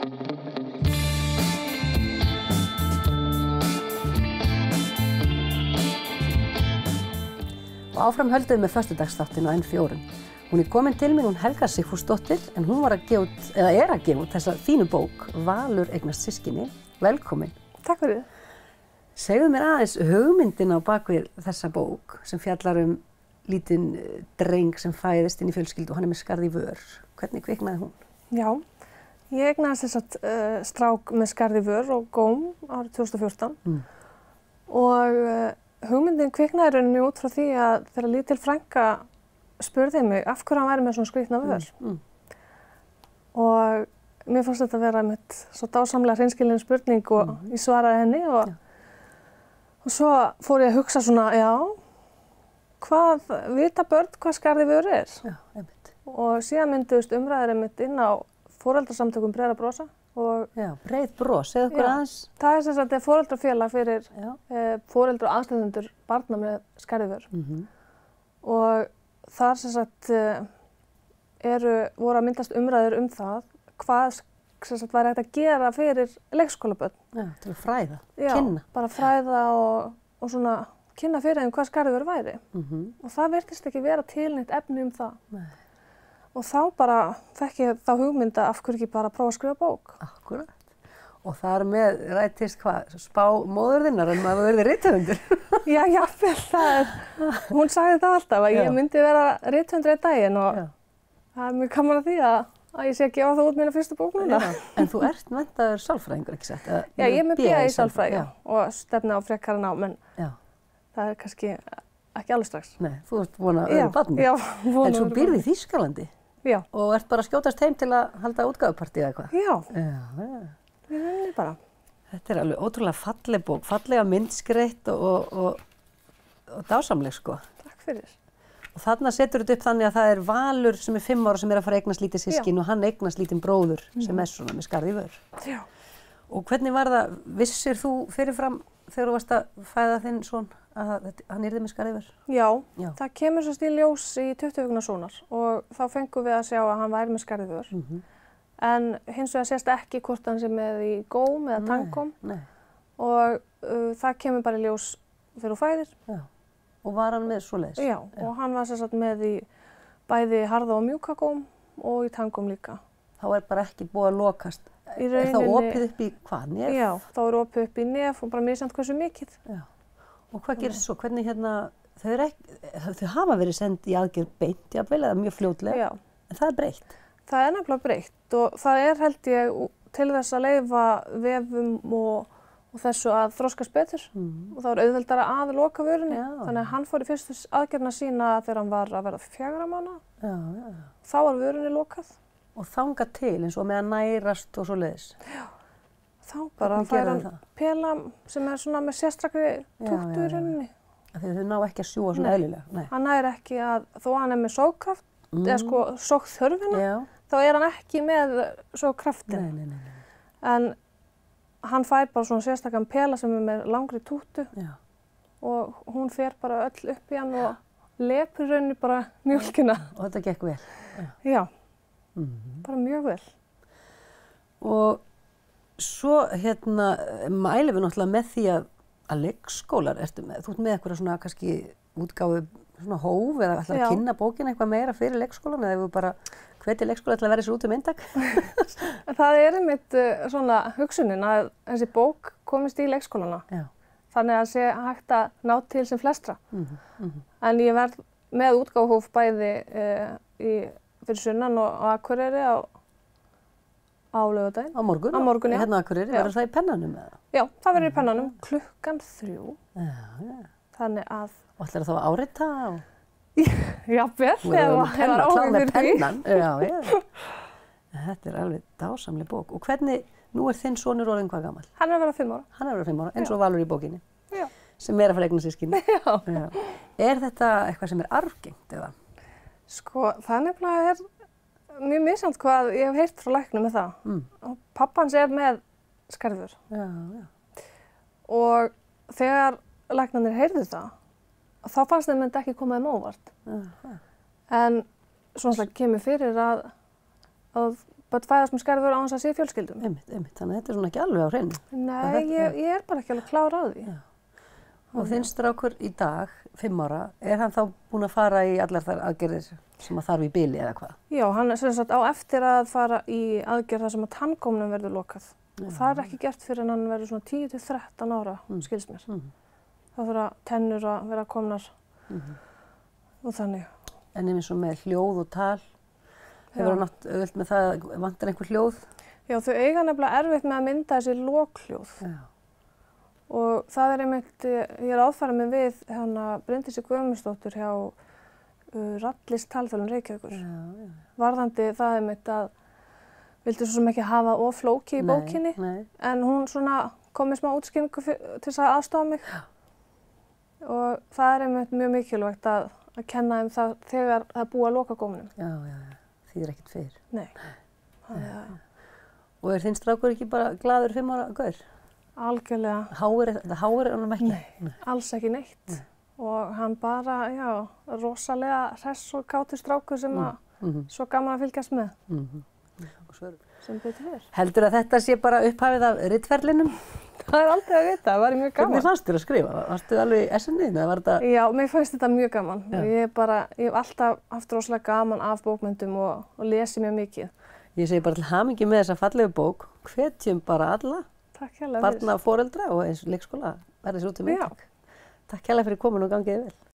Og áfram höldum við með föstudagsþáttinn á N4. Hún er komin til mín, hún Helga Sigfúsdóttir, en hún var að gefa út, eða er að gefa út þessa fínu bók, Valur eignast systkini. Velkomin. Takk fyrir. Segðu mér aðeins hugmyndina á bakvið þessa bók sem fjallar lítinn dreng sem fæðist inn í fjölskyldu og hann er með skarð í vör. Hvernig kviknaði hún? Já, ég eignaðist strák með skarð í vör og góm árið 2014 og hugmyndin kviknaði í rauninni út frá því að þegar lítil frænka spurði mig af hverju hann væri með svona skrýtna vör. Og mér fannst þetta vera mitt svo dásamlega hreinskilin spurning og ég svaraði henni og svo fór ég að hugsa svona, já, hvað vita börn hvað skarð í vör er? Já, einmitt. Og síðan mynduðust umræður einmitt inn á foreldrasamtökum Breiða brosa. Já, Breið bros, segðu okkur aðeins. Það er sem sagt foreldrafélag fyrir foreldra og aðstandendur barna með skarð í vör. Og þar sem sagt voru að myndast umræður það hvað sem sagt væri hægt að gera fyrir leikskólabörn. Já, til að fræða, kynna. Já, bara fræða og svona kynna fyrir þeim hvað skarð í vör væri. Og það virtist ekki vera til neitt efni það. Nei. Og þá bara fekk ég þá hugmynda af hverju ekki bara að prófa að skrifa bók. Akkúrat. Og þar með rættist hvað? Spá móður þinnar en maður verði rithöfundur. Já, jafnvel, hún sagði það alltaf að ég myndi vera rithöfundur einn daginn og það er mjög gaman að því að ég sé að gefa það út mína fyrstu bók núna. En þú ert menntaður sálfræðingur, ekki satt? Já, ég er með BA í sálfræði og stefni á frekara nám, en það er kannski ekki alveg strax. Nei, þú ert vonað öðru barni. Já, vonað. En svo býrð í Þýskalandi. Já. Og ert bara að skjótast heim til að halda útgáfupartí eða hvað? Já. Við rauninni bara. Þetta er alveg ótrúlega falleg bók, fallega myndskreytt og dásamleg sko. Takk fyrir. Og þarna setur þetta upp þannig að það er Valur sem er 5 ára sem er að fara að eignast lítið systkin og hann eignast lítinn bróður sem er svona með skarð í vör. Já. Og hvernig var það, vissir þú fyrirfram þegar þú varst að fæða þinn son að hann yrði með skarð í vör? Já, það kemur svo í ljós í 20 vikna sónar og þá fengum við að sjá að hann væri með skarð í vör. En hins vegar sést ekki hvort hann sé með í góm eða tanngóm og það kemur bara í ljós þegar þú fæðir. Já. Og var hann með svoleiðis? Já, og hann var sem sagt með í bæði harða og mjúka góm og í tanngóm líka. Þá er bara ekki búið að lokast? Er þá opið upp í hvað, nef? Já, þá er opið upp í nef og bara misjafnt hversu mikið. Já. Og hvað gerist svo? Hvernig þau hafa verið send í aðgerð beint, jafnvel, eða mjög fljótlega, en það er breytt? Það er nefnilega breytt og það er held ég til þess að leyfa vefum og þessu að þroskast betur og það var auðveldara að loka vörunni. Þannig að hann fór í fyrstu aðgerðina sína þegar hann var að verða 4 mánaða. Þá var vörunni lokað. Og þangað til eins og með að nærast og svoleiðis? Já, þá bara fær hann pela sem er svona með sérstakri túktu í rauninni. Þegar þau ná ekki að sjúga svona eðlilega? Nei. Hann nær ekki að, þó hann er með sógkraft, eða sko sógþörfina, þá er hann ekki með sógkraftin. En hann fær bara svona sérstakann pela sem er með langri túktu og hún fer bara öll upp í hann og lepur rauninni bara mjólkina. Og þetta gekk vel? Já. Bara mjög vel. Og svo mælum við náttúrulega með því að leikskólar, þú ert með eitthvað svona kannski útgáfu svona hóf eða ætlar að kynna bókina eitthvað meira fyrir leikskólan eða við bara hvetja leikskóla til að vera sér út eintak? Það er einmitt svona hugsunin að þessi bók komist í leikskólana. Þannig að sé hægt að ná til sem flestra. En ég verð með útgáfuhóf bæði fyrir sunnan og Akureyri á laugardaginn. Á morgun? Á morgun, já. Hérna á Akureyri, verður það í Pennanum eða? Já, það verður í Pennanum klukkan 3. Já. Þannig að... Og ætlarðu þá að árita á? Jafnvel, ef það er áhuga fyrir því. Já. Þetta er alveg dásamleg bók. Og hvernig, nú er þinn sonur orðinn hvað gamall? Hann er að vera 5 ára. Hann er að vera 5 ára, eins og Valur í bókinni. Já. Sem er að fara eignast systkini. Já. Er þetta eitthvað sem er arfgengt eða? Sko, það nefnilega er mjög misjafnt hvað ég hef heyrt frá læknum með það. Og pappans er með skarð í vör. Já. Og þegar læknarnir heyrðu það, þá fannst þeim þetta ekki koma þeim óvart. En svona kemur fyrir að bara fæðast með skerðivöru án þess að sé fjölskyldum. Einmitt, þannig að þetta er svona ekki alveg á hreinu. Nei, ég er bara ekki alveg klár á því. Já. Og þinn strákur í dag, 5 ára, er hann þá búinn að fara í allar þær aðgerðir sem að þarf í bili eða hvað? Já, hann er sem sagt á eftir að fara í aðgerð þar sem að tanngómnum verður lokað. Og það er ekki gert fyrir en hann verður svona 10 til 13 ára, skilst mér. Þá þurfa tennur að vera komnar og þannig. En eins og með hljóð og tal, hefur hann átt auðvelt með það, vantar einhver hljóð? Já, þau eiga nefnilega erfitt með að mynda þessi lokhljóð. Já. Og það er einmitt, ég er áfærið mig við Bryndísi Guðmundsdóttur hjá Rallís talþjálfun Reykjavíkur. Varðandi það einmitt að vildi svo sem ekki hafa of flóki í bókinni, en hún svona kom með smá útskýringu til þess að aðstoða mig. Og það er einmitt mjög mikilvægt að kenna þeim það þegar það er búið að loka gómnum. Já, því er ekkert fyrir. Nei. Og er þinn strákur ekki bara glaður 5 ára gaur? Algjörlega. Háir er hann ekki? Nei, alls ekki neitt. Og hann bara, rosalega hress og kátur strákur sem að svo gaman að fylgjast með. Sem betur er. Heldur að þetta sé bara upphafið af ritferlinum? Það er aldrei að vita, það var mjög gaman. Hvernig fannst þér að skrifa? Varstu alveg í SN-inu eða var þetta? Já, mér fannst þetta mjög gaman. Ég hef alltaf haft rosalega gaman af bókmyndum og lesið mjög mikið. Ég segi bara til hamingju með þessa fallegu bók. Hvetjum bara alla. Takk hérlega fyrir. Barna, foreldra og eins leikskóla verði svo út um eintak. Takk hérlega fyrir komin og gangið vel.